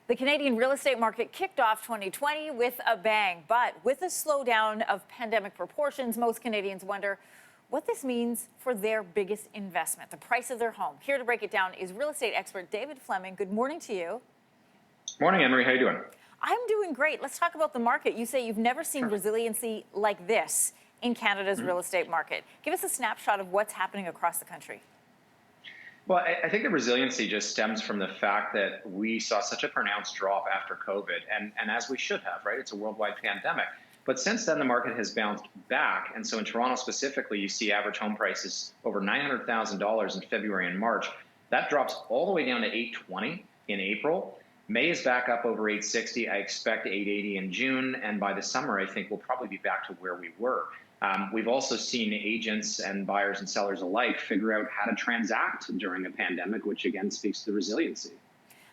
The Canadian real estate market kicked off 2020 with a bang, but with a slowdown of pandemic proportions, most Canadians wonder what this means for their biggest investment, the price of their home. Here to break it down is real estate expert David Fleming. Good morning to you. Morning, Emery. How you doing? I'm doing great. Let's talk about the market. You say you've never seen resiliency like this in Canada's real estate market. Give us a snapshot of what's happening across the country. Well, I think the resiliency just stems from the fact that we saw such a pronounced drop after COVID, and as we should have, right? It's a worldwide pandemic. But since then, the market has bounced back. And so in Toronto specifically, you see average home prices over $900,000 in February and March. That drops all the way down to $820 in April. May is back up over $860. I expect $880 in June. And by the summer, I think we'll probably be back to where we were. We've also seen agents and buyers and sellers alike figure out how to transact during a pandemic, which again speaks to the resiliency.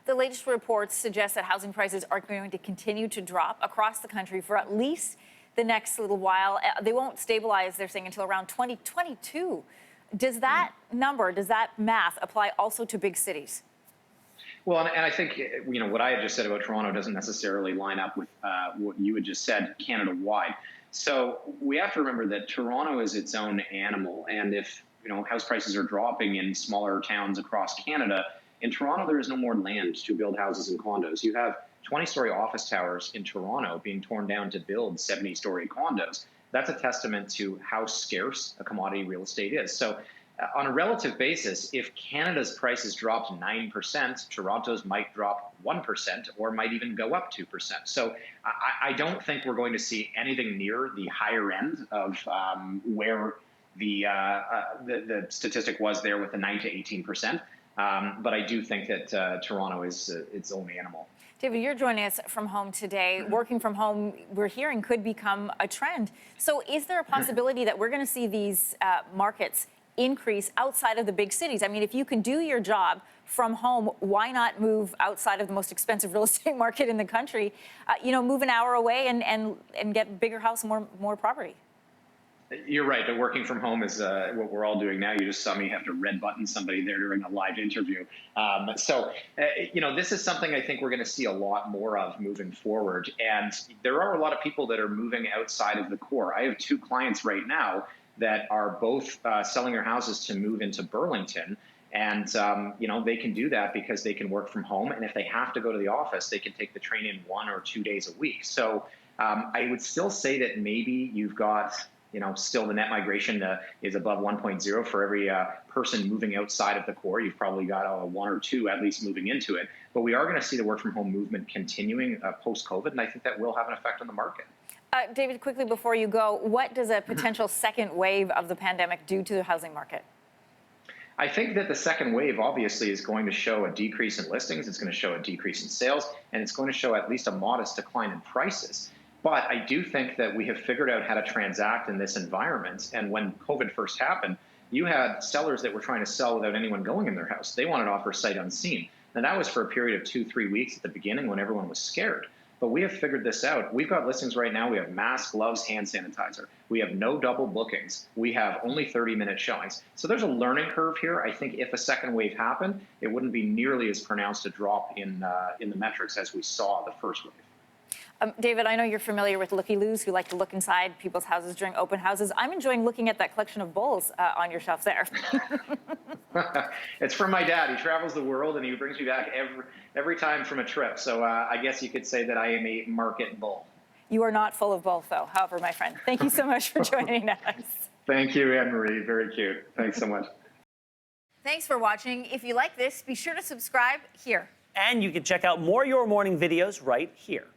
The latest reports suggest that housing prices are going to continue to drop across the country for at least the next little while. They won't stabilize, they're saying, until around 2022. Does that number, does that math apply also to big cities? Well, and I think, what I had just said about Toronto doesn't necessarily line up with what you had just said Canada-wide. So we have to remember that Toronto is its own animal. And if, house prices are dropping in smaller towns across Canada, in Toronto, there is no more land to build houses and condos. You have 20-story office towers in Toronto being torn down to build 70-story condos. That's a testament to how scarce a commodity real estate is. So on a relative basis, if Canada's prices dropped 9%, Toronto's might drop 1% or might even go up 2%. So I don't think we're going to see anything near the higher end of where the statistic was there with the 9 to 18%. But I do think that Toronto is its own animal. David, you're joining us from home today. Working from home, we're hearing, could become a trend. So is there a possibility that we're going to see these markets increase outside of the big cities? I mean, if you can do your job from home, why not move outside of the most expensive real estate market in the country? Move an hour away and get a bigger house and more property. You're right. The working from home is what we're all doing now. You just saw me have to red button somebody there during a live interview. This is something I think we're going to see a lot more of moving forward. And there are a lot of people that are moving outside of the core. I have two clients right now that are both selling their houses to move into Burlington. And, they can do that because they can work from home. And if they have to go to the office, they can take the train in 1 or 2 days a week. So I would still say that maybe you've got, still the net migration is above 1.0 for every person moving outside of the core. You've probably got 1 or 2 at least moving into it. But we are going to see the work from home movement continuing post-COVID. And I think that will have an effect on the market. David, quickly before you go, what does a potential second wave of the pandemic do to the housing market? I think that the second wave obviously is going to show a decrease in listings. It's going to show a decrease in sales, and it's going to show at least a modest decline in prices. But I do think that we have figured out how to transact in this environment. And when COVID first happened, you had sellers that were trying to sell without anyone going in their house. They wanted to offer sight unseen. And that was for a period of 2-3 weeks at the beginning when everyone was scared. But we have figured this out. We've got listings right now. We have masks, gloves, hand sanitizer. We have no double bookings. We have only 30-minute showings. So there's a learning curve here. I think if a second wave happened, it wouldn't be nearly as pronounced a drop in the metrics as we saw the first wave. David, I know you're familiar with looky-loos who like to look inside people's houses during open houses. I'm enjoying looking at that collection of bowls on your shelf there. It's from my dad. He travels the world, and he brings me back every time from a trip. So I guess you could say that I am a market bull. You are not full of both, though, however, my friend. Thank you so much for joining us. Thank you, Anne-Marie. Very cute. Thanks so much. Thanks for watching. If you like this, be sure to subscribe here. And you can check out more Your Morning videos right here.